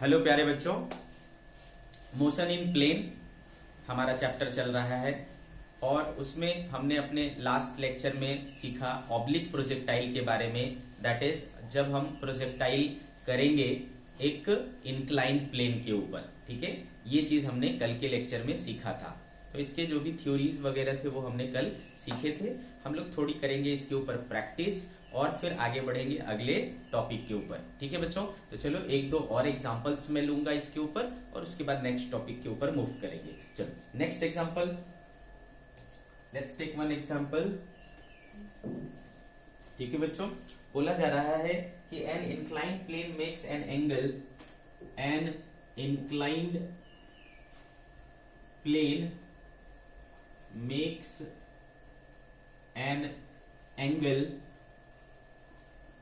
Hello प्यारे बच्चों, motion in plane हमारा चैप्टर चल रहा है और उसमें हमने अपने लास्ट लेक्चर में सीखा ऑब्लिक प्रोजेक्टाइल के बारे में। दैट इज जब हम प्रोजेक्टाइल करेंगे एक इंक्लाइन प्लेन के ऊपर, ठीक है। ये चीज हमने कल के लेक्चर में सीखा था। तो इसके जो भी थ्योरीज वगैरह थे वो हमने कल सीखे थे। हम लोग थोड़ी करेंगे इसके ऊपर प्रैक्टिस और फिर आगे बढ़ेंगे अगले टॉपिक के ऊपर, ठीक है बच्चों। तो चलो एक दो और एग्जांपल्स मैं लूंगा इसके ऊपर और उसके बाद नेक्स्ट टॉपिक के ऊपर मूव करेंगे। चलो next example, let's take one example. ठीक है बच्चों, बोला जा रहा है कि an inclined plane makes an angle, an inclined plane makes an angle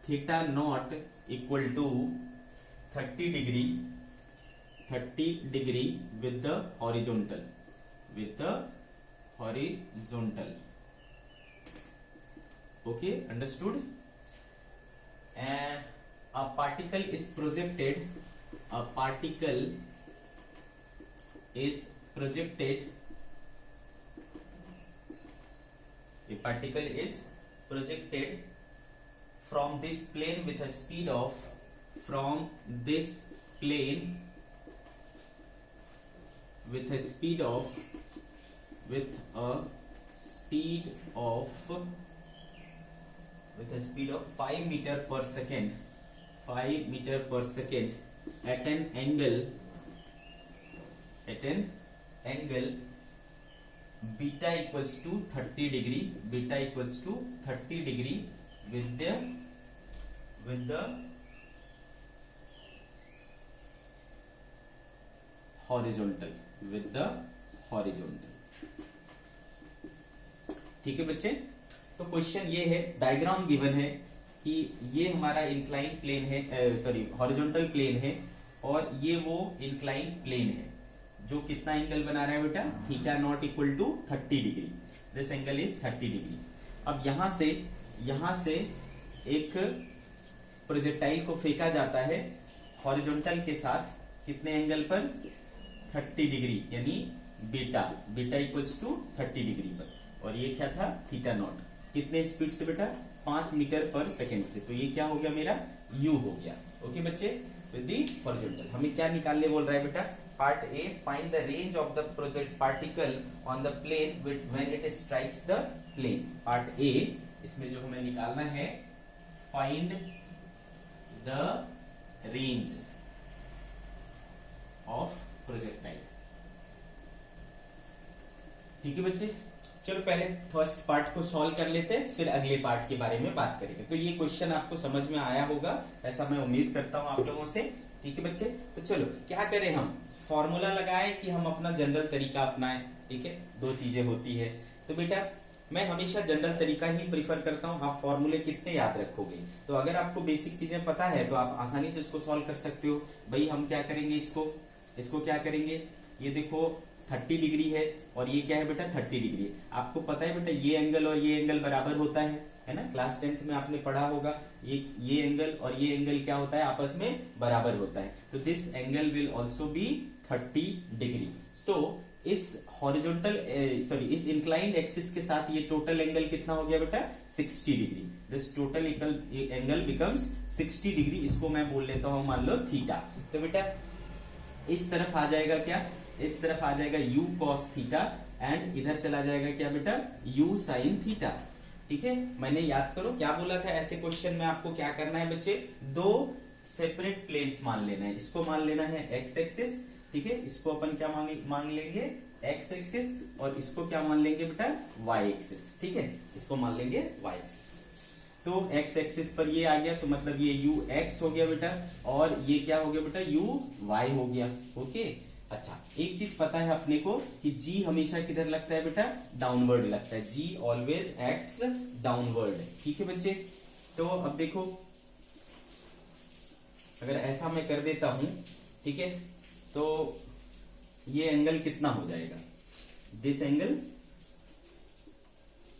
theta nought equal to 30 degree with the horizontal, okay, understood? And a particle is projected from this plane with a speed of with a speed of 5 meter per second at an angle beta equals to 30 degree with the horizontal, ठीक है बच्चे। तो question ये है, diagram given है कि ये हमारा इंक्लाइन प्लेन है, हॉरिजॉन्टल प्लेन है और ये वो इंक्लाइन प्लेन है जो कितना एंगल बना रहा है बेटा, theta nought equal to 30 degree. This angle is 30 degree. अब यहां से एक प्रोजेक्टाइल को फेंका जाता है हॉरिजॉन्टल के साथ कितने एंगल पर, 30 डिग्री, यानी बीटा इक्वल्स टू 30 डिग्री पर। और ये क्या था, थीटा नॉट। कितने स्पीड से बेटा, 5 मीटर पर सेकेंड से। तो ये क्या हो गया, मेरा यू हो गया। ओके बच्चे, विद दी हॉरिजॉन्टल हमें क्या निकालने बोल रहा है बेटा, part A, find the range of the project particle on the plane when it strikes the plane. Part A, इसमें जो हमें निकालना है, find the range of projectile. ठीक है बच्चे, चलो पहले फर्स्ट पार्ट को सॉल्व कर लेते हैं, फिर अगले पार्ट के बारे में बात करेंगे। तो ये क्वेश्चन आपको समझ में आया होगा, ऐसा मैं उम्मीद करता हूं आप लोगों से। ठीक है बच्चे, तो चलो क्या करें, हम फॉर्मूला लगाएं कि हम अपना जनरल तरीका अपनाएं। ठीक है, दो चीजें होती है। तो बेटा मैं हमेशा जनरल तरीका ही प्रीफर करता हूं। आप फॉर्मूले कितने याद रखोगे, तो अगर आपको बेसिक चीजें पता है तो आप आसानी से इसको सॉल्व कर सकते हो। भाई हम क्या करेंगे, इसको क्या करेंगे, ये देखो 30 डिग्री है और ये क्या है बेटा, 30 डिग्री। आपको पता है बेटा ये एंगल और ये एंगल बराबर होता है ना, क्लास 10th में आपने पढ़ा होगा। ये एंगल और ये एंगल क्या होता है, आपस में बराबर होता है। तो this angle will also be 30 degree. So इस हॉरिजॉन्टल इस इंक्लाइंड एक्सिस के साथ ये टोटल एंगल कितना हो गया बेटा, 60 degree. This total angle becomes 60 degree. इसको मैं बोल लेता हूं मान लो थीटा। तो बेटा इस तरफ आ जाएगा क्या, इस तरफ आ जाएगा u cos थीटा एंड इधर चला जाएगा क्या बेटा, u sin थीटा। ठीक है, मैंने याद करो क्या बोला था, ऐसे क्वेश्चन में आपको क्या करना है बच्चे, दो सेपरेट प्लेन्स मान लेना है। इसको मान लेना है x एक्सिस, ठीक है, इसको अपन क्या मान लेंगे, x एक्सिस, और इसको क्या मान लेंगे बेटा, y एक्सिस। ठीक है, इसको मान लेंगे y एक्सिस। तो x एक्सिस पर ये आ गया, तो मतलब ये u x हो गया बेटा, और ये क्या हो गया बेटा, u y हो गया। ओके, अच्छा एक चीज पता है अपने को कि g हमेशा किधर लगता है बेटा, डाउनवर्ड लगता है। g always acts downward. ठीक है बच्चे, तो अब देखो अगर ऐसा मैं कर देता हूं, ठीक है, तो ये एंगल कितना हो जाएगा, दिस एंगल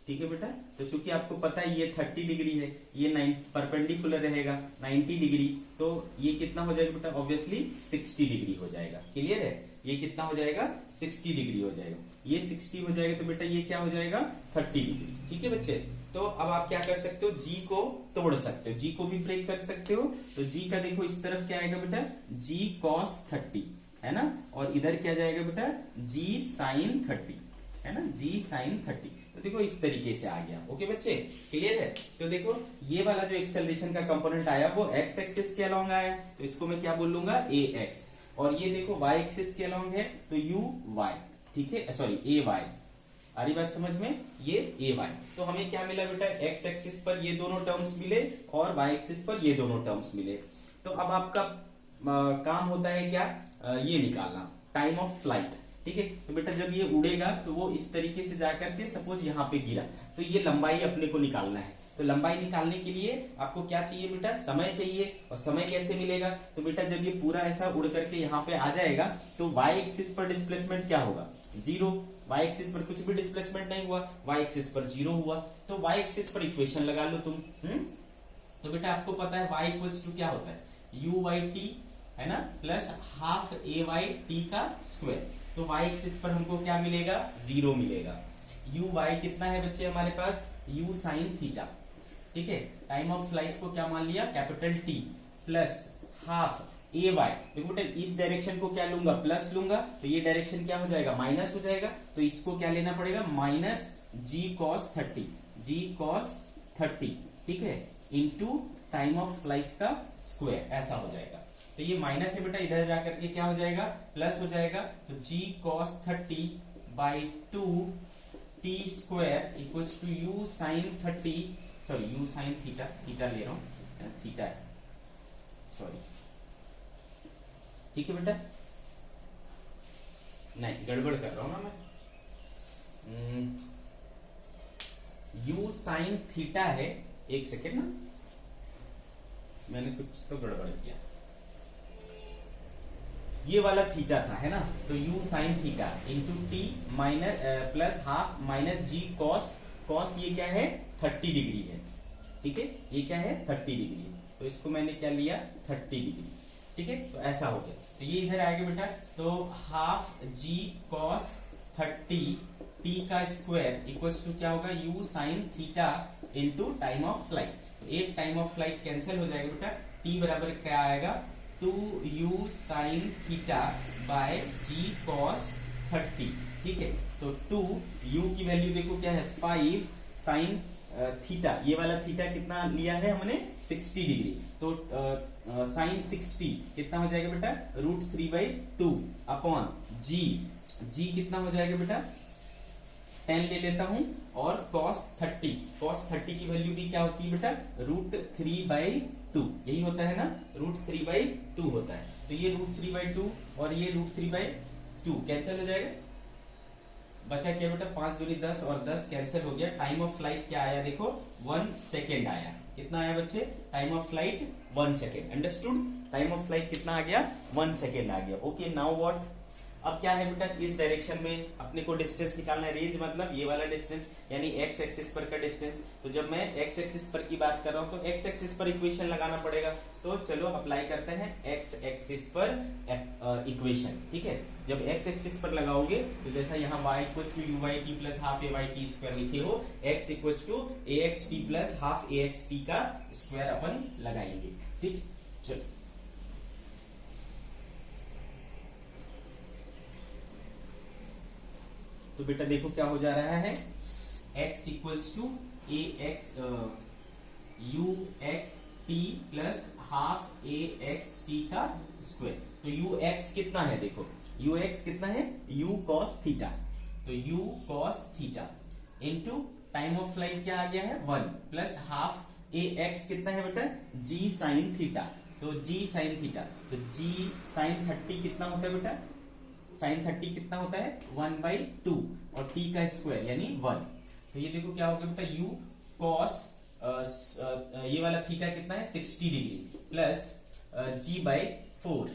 ठीक है बेटा। तो चूंकि आपको पता है ये 30 डिग्री है, ये 9 परपेंडिकुलर रहेगा 90 डिग्री, तो ये कितना हो जाएगा बेटा, ऑब्वियसली 60 डिग्री हो जाएगा। क्लियर है, ये कितना हो जाएगा, 60 डिग्री हो जाएगा। ये 60 हो जाएगा तो बेटा ये क्या हो जाएगा, 30 डिग्री। ठीक है बच्चे। तो अब आप क्या कर सकते हो, जी को तोड़ सकते हो, जी को भी ब्रेक कर सकते हो। तो जी का देखो इस तरफ क्या आएगा बेटा, जी cos 30 है ना, और इधर क्या जाएगा बेटा, जी sin 30 है ना, जी sin 30। तो देखो इस तरीके से आ गया। ओके बच्चे, क्लियर है। तो देखो ये वाला जो एक्सेलरेशन का कंपोनेंट आया वो एक्स एक्सिस के अलोंग आया, तो इसको मैं क्या बोल लूंगा, ए एक्स। और ये देखो वाई एक्सिस के अलोंग है तो यू वाई, ठीक है, सॉरी ए वाई। आ रही बात समझ में, ये ए वाई। तो हमें क्या मिला बेटा, एक्स एक्सिस पर ये दोनों टर्म्स मिले और वाई एक्सिस पर ये दोनों टर्म्स मिले। तो अब आपका काम होता है क्या, ये निकालना टाइम ऑफ फ्लाइट। ठीक है, तो बेटा जब ये उड़ेगा तो वो इस तरीके से जाकर के सपोज यहाँ पे गिरा, तो ये लंबाई अपने को निकालना है। तो लंबाई निकालने के लिए आपको क्या चाहिए बेटा, समय चाहिए। और समय कैसे मिलेगा, तो बेटा जब ये पूरा ऐसा उड़ करके यहाँ पे आ जाएगा तो वाई एक्सिस पर डिस्प्लेसमेंट क्या होगा, 0। वाई एक्सिस पर कुछ भी डिस्प्लेसमेंट नहीं हुआ, वाई एक्सिस पर 0 हुआ। तो वाई एक्सिस पर इक्वेशन लगा लो तुम। तो बेटा आपको पता है वाई इक्वल्स टू क्या होता है, यू वाई टी है ना, plus half a y t का स्क्वायर। तो वाई एक्सिस पर हमको क्या मिलेगा, 0 मिलेगा। यू वाई कितना है बच्चे हमारे पास, यू साइन थीटा। ठीक है, टाइम ऑफ फ्लाइट को क्या मान लिया, capital T, plus half a Y. देखो बेटा इस डायरेक्शन को क्या लूंगा, प्लस लूंगा, तो ये डायरेक्शन क्या हो जाएगा, माइनस हो जाएगा। तो इसको क्या लेना पड़ेगा, माइनस जी कॉस 30, जी कॉस 30, ठीक है, इंटू टाइम ऑफ फ्लाइट का स्क्वायर, ऐसा हो जाएगा। तो ये माइनस है बेटा, इधर जाकर के क्या हो जाएगा, प्लस हो जाएगा। तो g cos 30 by 2 t square equals to u sin 30, sorry u sign theta, theta ले रहा हूं, थीटा है, सॉरी। ठीक है बेटा, नहीं गड़बड़ कर रहा हूं ना मैं, यू साइन थीटा है, एक सेकेंड ना, मैंने कुछ तो गड़बड़ किया। ये वाला थीटा था है ना, तो u sign theta into t minus plus half minus g cos, cos ये क्या है 30 डिग्री है। ठीक है, ये क्या है 30 डिग्री, तो इसको मैंने क्या लिया 30 डिग्री। ठीक है, तो ऐसा हो गया। तो ये इधर आएगा बेटा, तो हाफ जी कॉस 30 टी का स्क्वायर इक्वल्स टू क्या होगा, u sign theta into time of flight. एक टाइम ऑफ फ्लाइट कैंसिल हो जाएगा बेटा, टी बराबर क्या आएगा, 2u sine theta by g cos 30। ठीक है, तो 2u की वैल्यू देखो क्या है 5 साइन थीटा, ये वाला थीटा कितना लिया है हमने 60 डिग्री, तो साइन 60 कितना हो जाएगा बेटा, √3/2 अपॉन जी, जी कितना हो जाएगा बेटा 10 ले लेता हूं, और cos 30, cos 30 की वैल्यू भी क्या होती है बेटा, √3/2, यही होता है ना, √3/2 होता है। तो ये √3/2 और ये √3/2 कैंसिल हो जाएगा, बचा क्या बेटा 5 दूनी 10 और 10 कैंसिल हो गया। टाइम ऑफ फ्लाइट क्या आया देखो 1 सेकेंड आया। कितना आया बच्चे, time of flight 1 second. Understood, time of flight कितना आ गया 1 सेकेंड आ गया। ओके, नाउ व्हाट, अब क्या है बेटा, इस डायरेक्शन में अपने को डिस्टेंस निकालना है। रेंज मतलब ये वाला डिस्टेंस, यानी एक्स एक्सिस पर का डिस्टेंस। तो जब मैं एक्स एक्सिस पर की बात कर रहा हूं तो एक्स एक्सिस पर इक्वेशन लगाना पड़ेगा। तो चलो अप्लाई करते हैं एक्स एक्सिस पर इक्वेशन। ठीक है, जब एक्स एक्सिस पर लगाओगे तो जैसा यहाँ y equals to u y t plus half a y t square लिखे हो, x equals to a x t plus half a x t का स्क्वायर अपन लगाएंगे। ठीक, चलो तो बेटा देखो क्या हो जा रहा है, x equals to a x u x t plus half a x t का स्क्वायर। तो यू एक्स कितना है देखो, यू एक्स कितना है, यू कॉस थीटा, तो u cos theta into time of flight क्या आ गया है 1 प्लस हाफ ए एक्स कितना है बेटा, जी साइन थीटा, तो जी साइन थीटा, तो जी साइन 30 कितना होता है बेटा, साइन 30 कितना होता है 1/2 और टी का स्क्वायर यानी 1। तो ये देखो क्या हो गया बेटा, यू कॉस ये वाला थीटा कितना है 60 डिग्री प्लस g/4,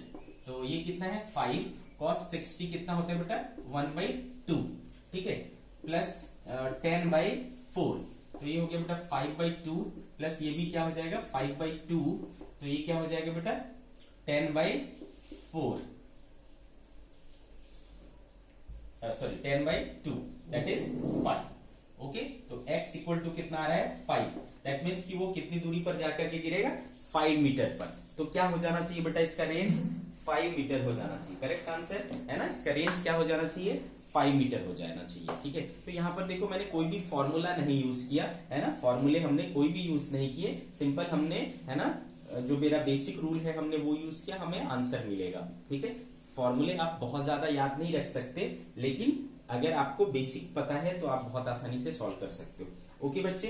तो ये कितना है 5 cos 60 कितना होता है बेटा 1/2। ठीक है, प्लस 10/4 4। तो ये हो गया बेटा 5/2 प्लस ये भी क्या हो जाएगा 5/2, तो ये क्या हो जाएगा बेटा 10/4, सॉरी 10/2 दैट इज 5। ओके, तो x इक्वल टू कितना आ रहा है 5। दैट मीन्स कि वो कितनी दूरी पर जाकर के गिरेगा 5 मीटर पर। तो क्या हो जाना चाहिए बेटा इसका रेंज 5 मीटर हो जाना चाहिए। करेक्ट आंसर है ना, इसका रेंज क्या हो जाना चाहिए 5 मीटर हो जाना चाहिए। ठीक है, तो यहाँ पर देखो मैंने कोई भी फॉर्मूला नहीं यूज किया है ना, फॉर्मूले हमने कोई भी यूज नहीं किए, सिंपल हमने है ना जो मेरा बेसिक रूल है हमने वो यूज किया, हमें आंसर मिलेगा। ठीक है, फॉर्मूले आप बहुत ज्यादा याद नहीं रख सकते, लेकिन अगर आपको बेसिक पता है तो आप बहुत आसानी से सॉल्व कर सकते हो। ओके बच्चे,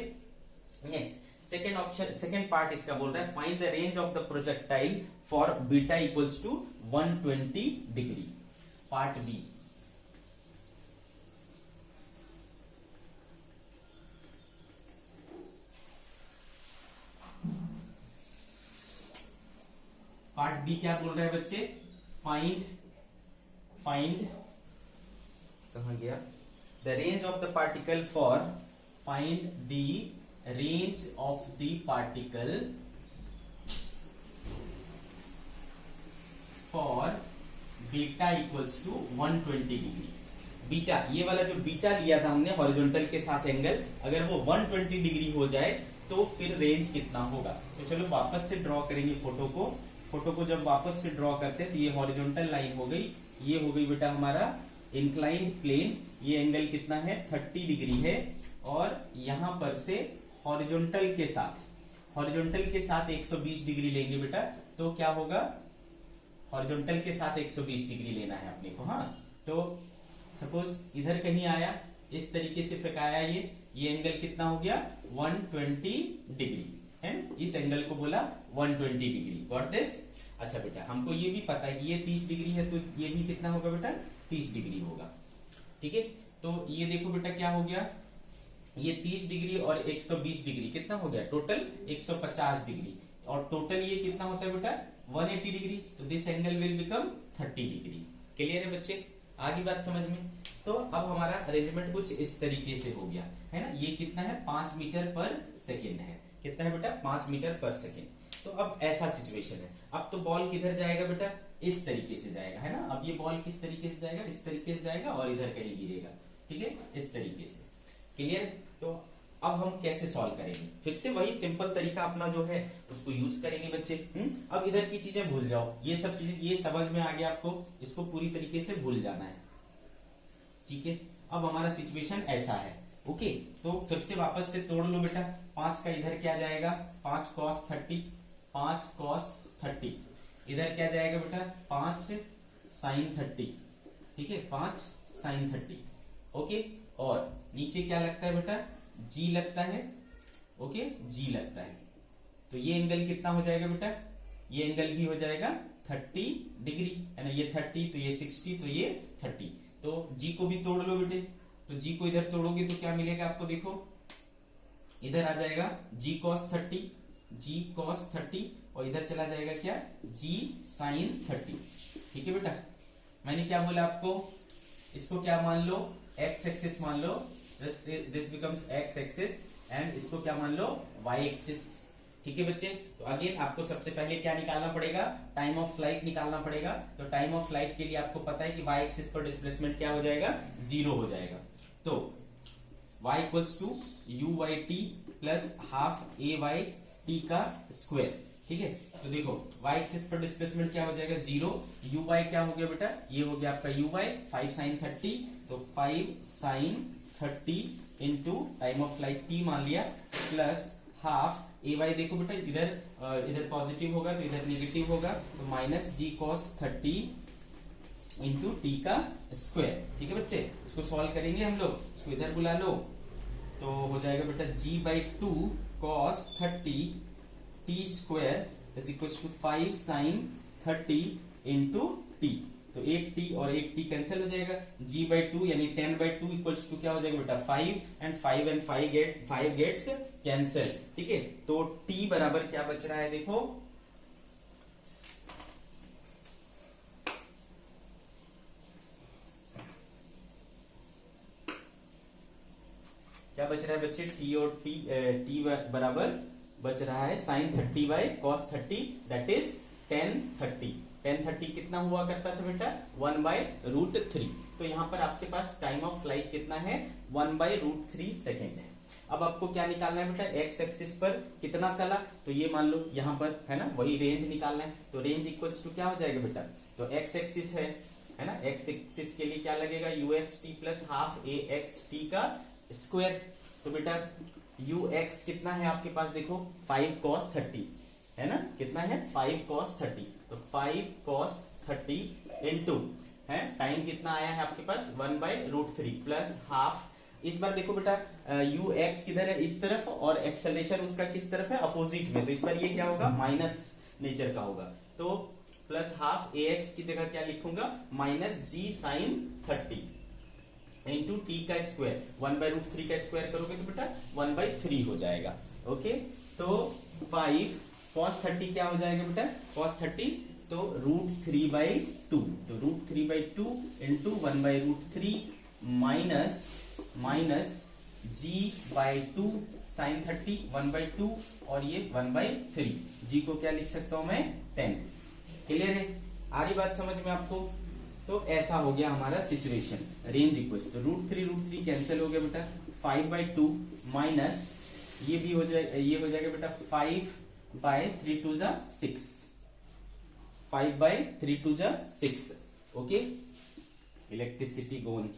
next second option, second part इसका बोल रहा है find the range of the projectile for beta equals to 120 degree. Part B, part B क्या बोल रहा है बच्चे, फाइंड कहां गया, the range of the particle for, find the range of the particle for beta equals to 120 degree. Beta, ये वाला जो बीटा लिया था हमने हॉरिजॉन्टल के साथ एंगल, अगर वो 120 डिग्री हो जाए तो फिर रेंज कितना होगा। तो चलो वापस से ड्रॉ करेंगे फोटो को। फोटो को जब वापस से ड्रॉ करते हैं तो ये हॉरिजॉन्टल लाइन हो गई, ये हो गई बेटा हमारा इंक्लाइंड प्लेन, ये एंगल कितना है 30 डिग्री है, और यहां पर से हॉरिजॉन्टल के साथ 120 डिग्री लेंगे बेटा, तो क्या होगा, हॉरिजॉन्टल के साथ 120 डिग्री लेना है अपने को। हाँ, तो सपोज इधर कहीं आया, इस तरीके से फेंकाया, ये एंगल कितना हो गया 120 डिग्री है, इस एंगल को बोला 120 डिग्री। Got this. अच्छा बेटा, हमको ये भी पता है कि ये 30 डिग्री है, तो ये भी कितना होगा बेटा 30 डिग्री होगा। ठीक है, तो ये देखो बेटा क्या हो गया, ये 30 डिग्री और 120 डिग्री कितना हो गया, टोटल 150 डिग्री, और टोटल ये कितना होता है बेटा 180 डिग्री, तो this angle will become 30 degree. Clear है बच्चे, आगे बात समझ में। तो अब हमारा अरेंजमेंट कुछ इस तरीके से हो गया है ना, ये कितना है 5 मीटर पर सेकेंड है, कितना है बेटा 5 मीटर पर सेकेंड। तो अब ऐसा सिचुएशन है, अब तो बॉल किधर जाएगा बेटा, इस तरीके से जाएगा है ना, अब ये बॉल किस तरीके से जाएगा, इस तरीके से जाएगा और इधर कहीं गिरेगा। ठीक है, इस तरीके से। क्लियर। तो अब हम कैसे सॉल्व करेंगे, फिर से वही सिंपल तरीका अपना जो है उसको यूज करेंगे बच्चे। अब इधर की चीजें भूल जाओ, ये सब चीजें ये समझ में आ गया आपको, इसको पूरी तरीके से भूल जाना है। ठीक है, अब हमारा सिचुएशन ऐसा है। ओके, तो फिर से वापस से तोड़ लो बेटा, 5 का इधर क्या जाएगा 5 cos 30, 5 cos 30, इधर क्या जाएगा बेटा 5 sin 30। ठीक है, 5 sin 30। ओके, और नीचे क्या लगता है बेटा जी लगता है। ओके, जी लगता है, तो ये एंगल कितना हो जाएगा बेटा, ये एंगल भी हो जाएगा 30 डिग्री है ना, ये 30 तो ये 60 तो ये 30। तो जी को भी तोड़ लो बेटे, तो जी को इधर तोड़ोगे तो क्या मिलेगा आपको, देखो इधर आ जाएगा जी cos 30, और इधर चला जाएगा क्या जी sin 30। ठीक है बेटा, मैंने क्या बोला आपको, इसको क्या मान लो x एक्सिस मान लो, this becomes x axis, and इसको क्या मान लो y एक्सिस। ठीक है बच्चे, तो अगेन आपको सबसे पहले क्या निकालना पड़ेगा, टाइम ऑफ फ्लाइट निकालना पड़ेगा। तो टाइम ऑफ फ्लाइट के लिए आपको पता है कि y एक्सिस पर डिस्प्लेसमेंट क्या हो जाएगा 0 हो जाएगा। तो y equals to u y t plus half a y t का स्क्वायर। ठीक है, तो देखो y एक्सिस पर डिस्प्लेसमेंट क्या हो जाएगा 0, यू वाई क्या हो गया बेटा, ये हो गया आपका यू वाई 5 sin 30, तो 5 sin 30 into time of flight t मान लिया, प्लस हाफ ए वाई, देखो बेटा इधर पॉजिटिव होगा तो इधर नेगेटिव होगा, तो माइनस जी cos 30 इंटू टी का स्क्वायर। ठीक है बच्चे, इसको सॉल्व करेंगे हम लोग, इसको इधर बुला लो, तो हो जाएगा बेटा g/2 cos 30 t square is equal to 5 sin 30 into t. तो एक t और एक t कैंसिल हो जाएगा, g/2 यानी 10/2 इक्वल्स टू क्या हो जाएगा बेटा 5 एंड 5 गेट्स कैंसिल। ठीक है, तो t बराबर क्या बच रहा है, देखो क्या बच रहा है बच्चे, टी और टी बराबर बच रहा है sine 30 by cos 30, that is ten 30। Ten 30 कितना हुआ करता था बेटा, 1/√3। तो यहाँ पर आपके पास टाइम ऑफ फ्लाइट कितना है, 1/√3 सेकेंड है। अब आपको क्या निकालना है बेटा, एक्स एक्सिस पर कितना चला, तो ये मान लो यहाँ पर है ना, वही रेंज निकालना है। तो रेंज इक्वल्स टू क्या हो जाएगा बेटा, तो एक्स एक्सिस है ना, एक्स एक्सिस के लिए क्या लगेगा, ux t plus half a x t का स्क्वायर। तो बेटा ux कितना है आपके पास, देखो 5 cos 30 है ना, कितना है 5 cos 30। तो 5 cos 30 इंटू है टाइम कितना आया है आपके पास 1/√3 प्लस हाफ। इस बार देखो बेटा ux किधर है, इस तरफ, और एक्सेलेरेशन उसका किस तरफ है, अपोजिट में। तो इस बार ये क्या होगा, माइनस नेचर का होगा। तो प्लस हाफ ax की जगह क्या लिखूंगा, माइनस जी साइन 30 इंटू टी का स्क्वायर, 1/√3 का स्क्वायर करोगे तो बेटा 1/3 हो जाएगा। ओके, तो 5 cos 30 क्या हो जाएगा बेटा, cos 30 तो √3/2, तो √3/2 इंटू 1/√3 माइनस g/2 साइन 30 1/2 और ये 1/3। g को क्या लिख सकता हूं मैं, 10। क्लियर है, आ रही बात समझ में आपको। तो ऐसा हो गया हमारा सिचुएशन, रेंज इक्वल्स तो √3 कैंसिल हो गया बेटा, 5/2 माइनस ये भी हो जाएगा, ये हो जाएगा बेटा 5/3 5/3 6। ओके, इलेक्ट्रिसिटी गोन।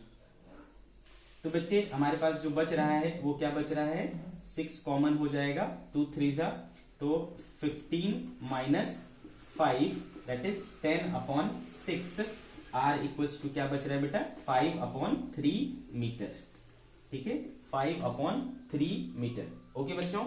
तो बच्चे हमारे पास जो बच रहा है वो क्या बच रहा है, 6 कॉमन हो जाएगा, 2 3 तो 15 minus 5 that is 10/6। R equals to क्या बच रहा है बेटा, 5/3 मीटर। ठीक है, 5/3 मीटर। ओके बच्चों।